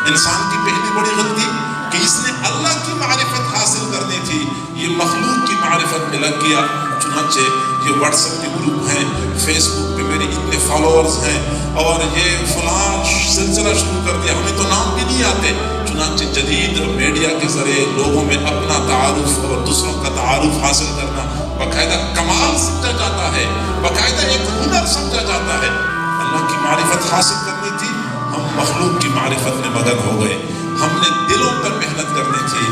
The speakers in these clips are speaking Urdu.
انسان کی پہلی بڑی غلطی کہ اس نے اللہ کی معرفت حاصل کرنی تھی، یہ مخلوق کی معرفت میں لگ گیا۔ چنانچہ یہ واٹس ایپ کے گروپ ہیں، فیس بک پہ میرے اتنے فالوورز ہیں، اور یہ فلاں سلسلہ شروع کر دیا، ہمیں تو نام بھی نہیں آتے۔ چنانچہ جدید میڈیا کے ذریعے لوگوں میں اپنا تعارف اور دوسروں کا تعارف حاصل کرنا باقاعدہ کمال سمجھا جاتا ہے، باقاعدہ ایک ہنر سمجھا جاتا ہے۔ اللہ کی معرفت حاصل کرنی تھی، ہم مخلوق کی معرفت میں مگن ہو گئے۔ ہم نے دلوں پر محنت کرنی تھی،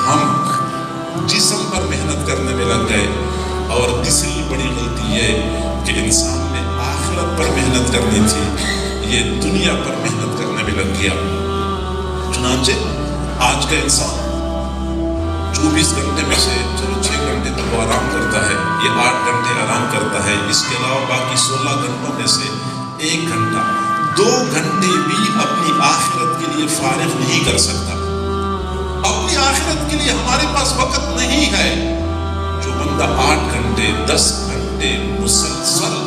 ہم جسم پر محنت کرنے میں لگ گئے۔ اور تیسری بڑی غلطی یہ کہ انسان نے آخرت پر محنت کرنی تھی، یہ دنیا پر محنت کرنے میں لگ گیا۔ چنانچہ آج کا انسان 24 گھنٹے میں سے چلو 6 گھنٹے تو وہ آرام کرتا ہے، یہ 8 گھنٹے آرام کرتا ہے، اس کے علاوہ باقی 16 گھنٹوں میں سے 1 گھنٹہ 2 گھنٹے بھی اپنی آخرت کے لیے فارغ نہیں کر سکتا۔ اپنی آخرت کے لیے ہمارے پاس وقت نہیں ہے۔ جو بندہ 8 گھنٹے 10 گھنٹے مسلسل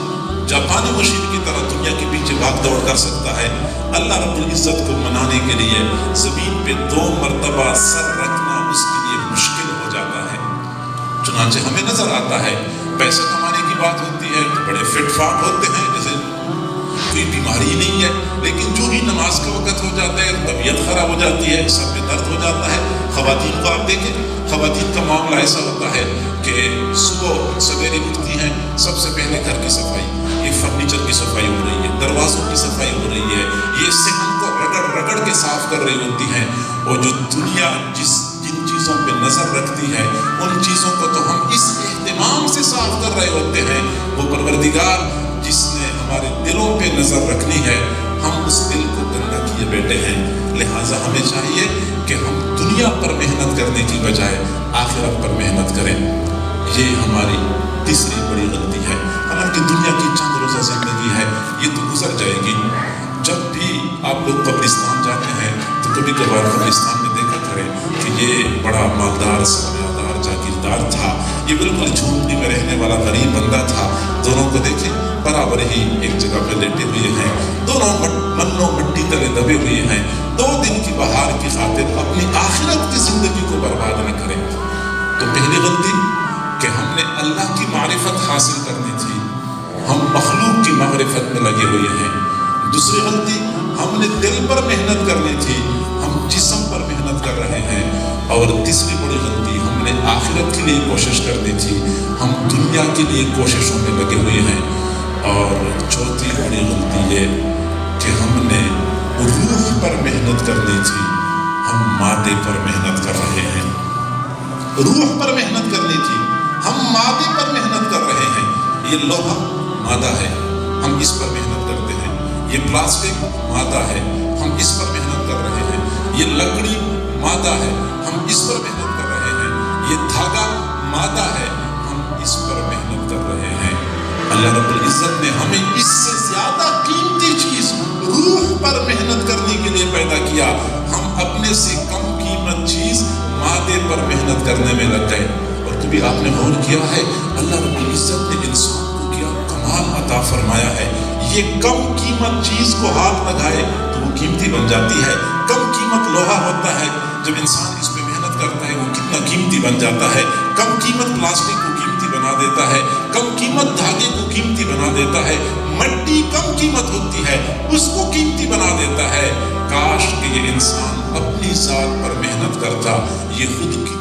جاپانی مشین کی طرح دنیا کے پیچھے بھاگ دوڑ کر سکتا ہے، اللہ رب العزت کو منانے کے لیے زمین پہ 2 مرتبہ سر رکھنا اس کے لیے مشکل ہو جاتا ہے۔ چنانچہ ہمیں نظر آتا ہے پیسہ کمانے کی بات ہوتی ہے تو بڑے فٹ فاٹ ہوتے ہیں، جیسے کوئی بیماری نہیں ہے، لیکن جو ہی نماز کا وقت ہو جاتا ہے طبیعت خراب ہو جاتی ہے، سر میں درد ہو جاتا ہے۔ خواتین کو آپ دیکھیں، خواتین کا معاملہ ایسا ہوتا ہے کہ صبح سویرے اٹھتی ہیں، سب سے پہلے گھر کی صفائی، یہ فرنیچر کی صفائی ہو رہی ہے، دروازوں کی صفائی ہو رہی ہے، یہ صحن کو رگڑ رگڑ کے صاف کر رہی ہوتی ہیں۔ اور جو دنیا جن چیزوں پہ نظر رکھتی ہے ان چیزوں کو تو ہم اس اہتمام سے صاف کر رہے ہوتے ہیں۔ وہ پروردگار جس نے ہمارے دلوں پہ نظر رکھنی ہے، ہم اس دل کو گندا کیے بیٹھے ہیں۔ لہٰذا ہمیں چاہیے کہ ہم دنیا پر محنت کرنے کی بجائے آخرت پر محنت کریں۔ یہ ہماری تیسری بڑی غلطی ہے۔ حالانکہ دنیا کی چند روزہ زندگی ہے، یہ تو گزر جائے گی۔ جب بھی آپ لوگ قبرستان جاتے ہیں تو کبھی کبھار قبرستان میں دیکھا کریں کہ یہ بڑا مالدار سرمایہ جاگیردار تھا، یہ بالکل جھونپڑی میں رہنے والا غریب بندہ تھا۔ دونوں کو دیکھیں برابر ہی ایک جگہ پہ لیٹے ہوئے ہیں، دونوں منو مٹی تلے دبے ہوئے ہیں۔ 2 دن کی بہار کی خاطر اپنی آخرت کی زندگی کو برباد نہ کریں۔ تو پہلی غلطی کہ ہم نے اللہ کی معرفت حاصل کرنی تھی، ہم مخلوق کی معرفت میں لگے ہوئے ہیں۔ دوسری غلطی ہم نے دل پر محنت کرنی تھی، ہم جسم پر محنت کر رہے ہیں۔ اور تیسری بڑی غلطی ہم نے آخرت کے لیے کوشش کرنی تھی، ہم دنیا کے لیے کوششوں میں لگے ہوئے ہیں۔ اور چوتھی بڑی غلطی یہ کہ ہم نے روح پر محنت کرنی تھی، ہم مادے پر محنت کر رہے ہیں۔ روح پر محنت کرنی تھی، ہم مادے پر محنت کر رہے ہیں۔ یہ لوہا مادہ ہے، ہم اس پر محنت کرتے ہیں۔ یہ پلاسٹک مادہ ہے، ہم اس پر محنت کر رہے ہیں۔ یہ لکڑی مادہ ہے، ہم اس پر محنت کر رہے ہیں۔ یہ دھاگا مادہ ہے، ہم اس پر محنت کر رہے ہیں۔ اللہ رب العزت نے ہمیں اس سے زیادہ قیمتی چیز روح پر محنت کرنے کے لیے پیدا کیا، ہم اپنے سے کم قیمت چیز مادے پر محنت کرنے میں لگ گئے۔ اور کبھی آپ نے غور کیا ہے اللہ رب العزت نے انسان کو کیا کمال عطا فرمایا ہے، یہ کم قیمت چیز کو ہاتھ لگائے تو وہ قیمتی بن جاتی ہے۔ کم قیمت لوہا ہوتا ہے، جب انسان اس پہ محنت کرتا ہے وہ کتنا قیمتی بن جاتا ہے۔ کم قیمت پلاسٹک کو قیمتی بنا دیتا ہے، کم قیمت دھاگے کو قیمتی بنا دیتا ہے۔ مٹی کم قیمت ہوتی ہے، اس کو قیمتی بنا دیتا ہے۔ کاش کہ یہ انسان اپنی ذات پر محنت کرتا، یہ خود کی